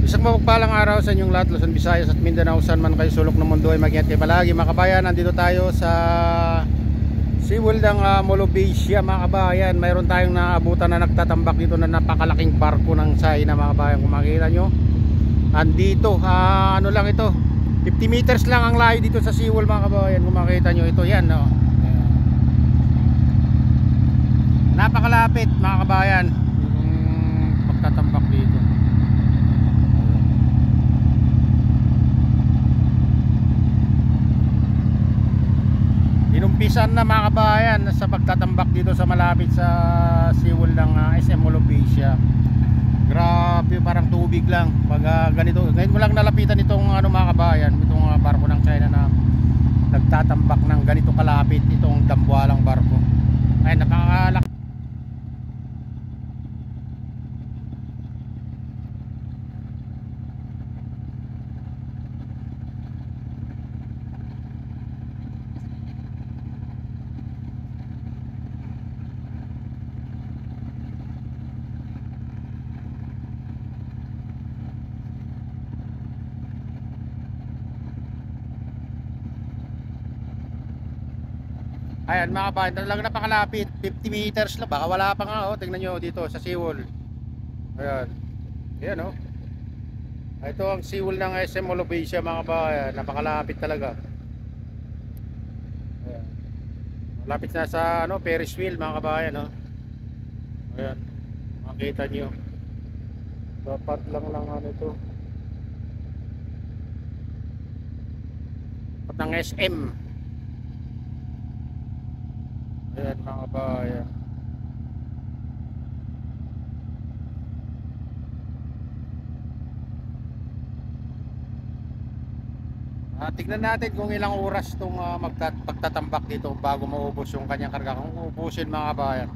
Isang mapagpalang araw sa inyong lahat, Luzon, Visayas at Mindanao, saan man kayo sulok ng mundo ay mag-ingat kayo palagi mga kabayan. Nandito tayo sa SeaWorld ng Molobasia mga kabayan. Mayroon tayong naabutan na nagtatambak dito na napakalaking barko ng China mga kabayan. Kung makikita nyo, andito, ano lang ito, 50 meters lang ang layo dito sa SeaWorld mga kabayan. Kung makikita nyo ito, yan no? Napakalapit mga kabayan yung pagtatambak dito. Inumpisan na mga kabayan sa pagtatambak dito sa malapit sa SeaWorld ng SM Molobasia. Grabe, parang tubig lang pag ganito. Ngayon ko lang nalapitan itong mga kabayan, itong barko ng China na nagtatambak ng ganito kalapit, itong dambuhalang barko. Ay, napakalaki. Ayan mga kabayan, talagang napakalapit, 50 meters lang, baka wala pa nga oh. Tingnan nyo dito sa SeaWorld. Ayan, ayan oh. Ito ang SeaWorld ng SM Molobasia mga kabayan, napakalapit talaga. Ayan. Malapit na sa Ferris wheel mga kabayan oh. Ayan, makita nyo. Dapat lang ito. Dapat ng SM. Ayan mga kabayan. Tignan natin kung ilang oras itong pagtatambak dito bago maubos yung kanyang karga. Kung ubusin mga kabayan.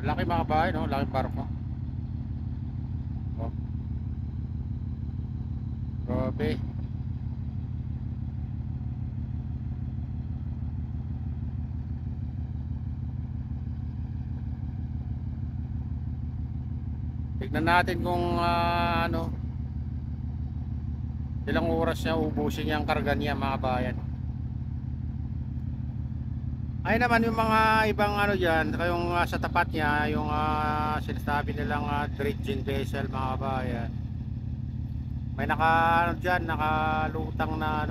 Laki mga kabayan, no? Laki barko. Oh. Grabe. Tignan natin kung ilang oras niya ubusin yung karga niya mga kabayan. Ay naman yung mga ibang dyan, yung sa tapat niya, yung sinasabi nilang dredging vessel mga kabayan. May dyan, nakalutang na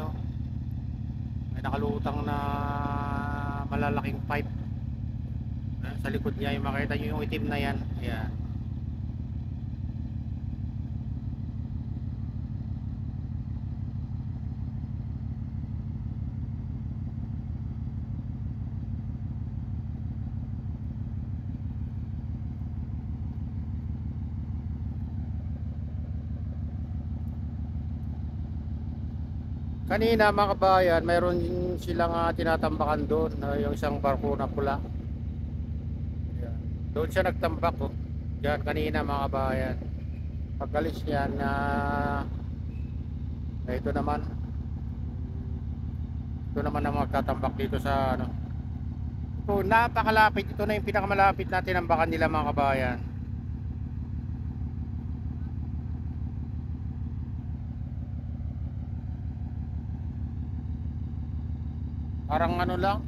may nakalutang na malalaking pipe. Sa likod niya, yung makita nyo yung itim na yan. Ayan. Kanina mga kabayan, mayroon silang tinatambakan doon, yung isang barko na pula. Ayan. Doon siya nagtambak oh. Diyan kanina mga kabayan. Pagalis niyan ito naman ang magtatambak dito sa ito, napakalapit. Ito na yung pinakamalapit na tinambakan nila mga kabayan. Parang lang,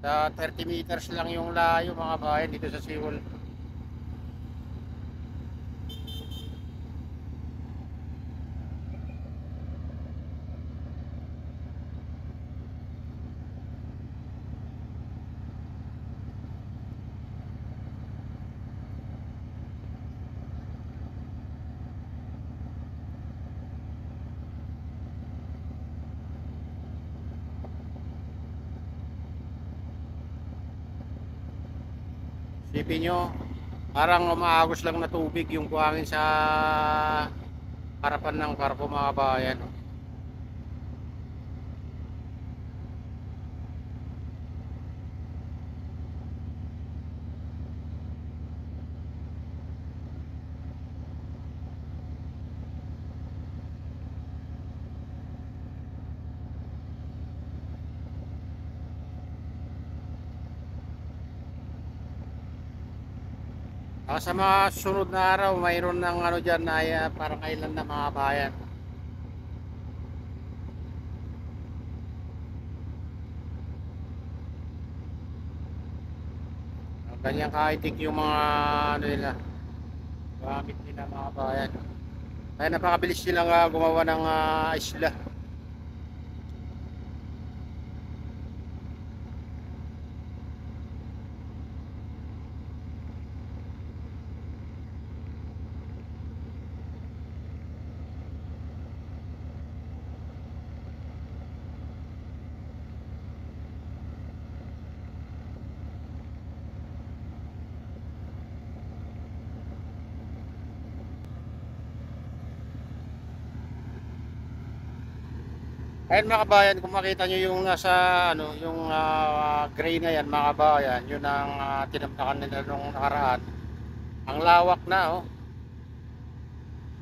sa 30 meters lang yung layo mga kabayan dito sa SeaWorld. Isipin nyo, parang umaagos lang na tubig yung buhangin sa harapan ng barko mga kabayan. Sa mga sunod na araw, mayroon ng ano dyan na parang island na mga bayan. Ganyan ka-high-tech yung mga ano nila, gamit nila mga bayan. Kaya napakabilis silang gumawa ng isla. Ayun mga kabayan, kung makita nyo yung nasa ano, yung gray na yan mga kabayan, yun ang tinampakan nila nung nakaraan. Ang lawak na oh.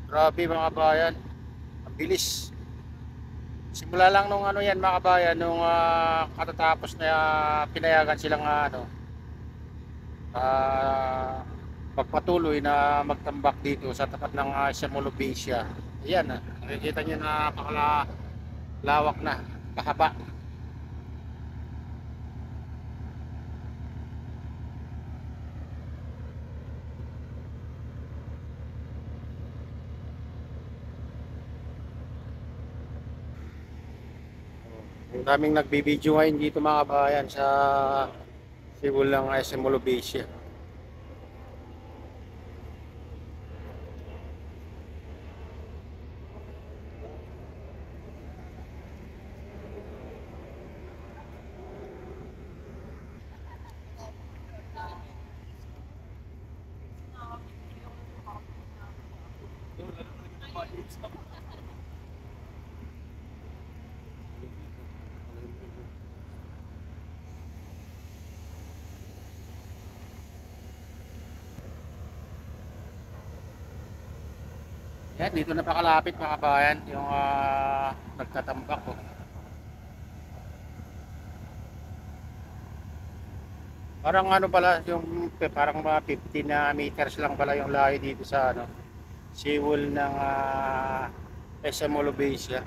Grabe mga kabayan. Ang bilis. Simula lang nung ano yan mga kabayan, nung katatapos na pinayagan silang ah, pagpatuloy na magtambak dito sa tapat ng Semolobesia. Ayan, nakikita nyo na lawak na, kahaba. Ang daming nagbibideo ngayon dito mga kabayan sa Sibul ng Semolobesia. Yan, dito na pakalapit mga kabayan yung nagtatambak ko. Parang ano pala yung parang mga 15 na meters lang pala yung layo dito sa ano, seawall ng SM Molobesia.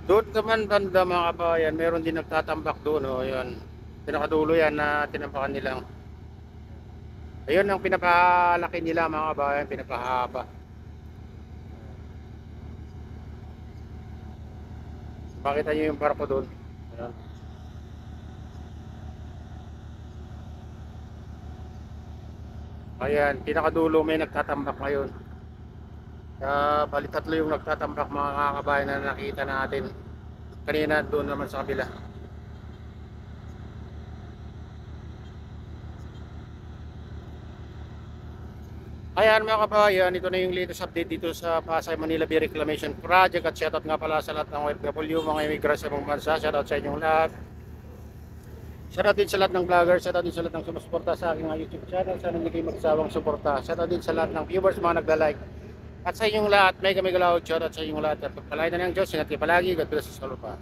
Doon naman banda mga kabayan, meron din nagtatambak doon oh, yun. Pinakadulo yan na tinampakan nilang. Ayun ang pinapalaki nila mga kabayan, pinapahaba. Makita niyo yung barko doon. Ayan. Ayan, pinakadulo may nagtatambak ngayon. Bali tatlo yung nagtatambak mga kabayan na nakita natin. Kanina doon naman sa kabila. Ayan mga kabayan, ito na yung latest update dito sa Pasay Manila Bay Reclamation Project at shoutout nga pala sa lahat ng OFW, mga immigrants sa ibang bansa, shoutout sa inyong lahat. Shoutout din sa lahat ng vloggers, shoutout din sa lahat ng sumusuporta sa aking YouTube channel, sana hindi kayo magsawang suporta. Shoutout din sa lahat ng viewers, mga nagla-like. At sa inyong lahat, may kami galawad, shoutout sa inyong lahat at pagpalain na ng Diyos, ingat kayo palagi, God bless us all pa.